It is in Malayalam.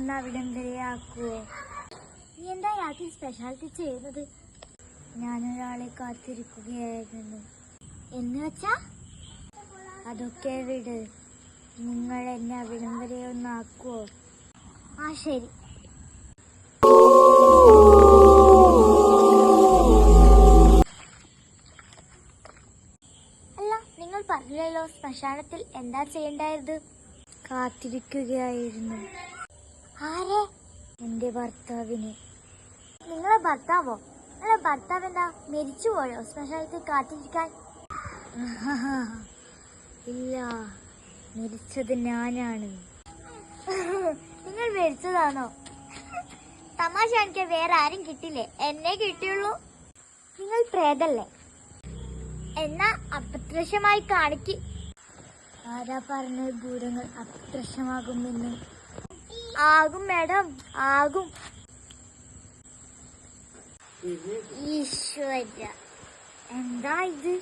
ഒന്ന് അവിടം വരെ ആക്കുവോ? നീ എന്താ യാത്ര സ്പെഷ്യാലിറ്റി ചെയ്യുന്നത്? ഞാനൊരാളെ കാത്തിരിക്കുകയായിരുന്നു. എന്ന് വെച്ചാ? അതൊക്കെ വിട്. നിങ്ങൾ എന്നെ അവിടം വരെ ഒന്ന് ആക്കുവോ? ആ ശരി. അല്ല, നിങ്ങൾ പറഞ്ഞല്ലോ ശ്മശാനത്തിൽ എന്താ ചെയ്യണ്ടായത്? കാത്തിരിക്കുകയായിരുന്നു. ആരെ? എന്റെ ഭർത്താവിനെ. നിങ്ങളെ ഭർത്താവോ? നിങ്ങളെ ഭർത്താവ് എന്താ മരിച്ചുപോയോ ശ്മശാനത്തിൽ കാത്തിരിക്കാൻ? ഇല്ല, മരിച്ചത് ഞാനാണ്. നിങ്ങൾ മരിച്ചതാണോ? തമാശ കാണിക്കാൻ വേറെ ആരും കിട്ടില്ലേ? എന്നെ കിട്ടിയുള്ളൂ. നിങ്ങൾ പ്രേതല്ലേ? എന്നാ അപ്രത്യക്ഷമായി കാണിക്ക്. ആരാ പറഞ്ഞത് ഭൂതങ്ങൾ അപ്രത്യക്ഷമാകുമെന്ന്? ആകും മാഡം, ആകും. ഈശ്വര, എന്താ ഇത്?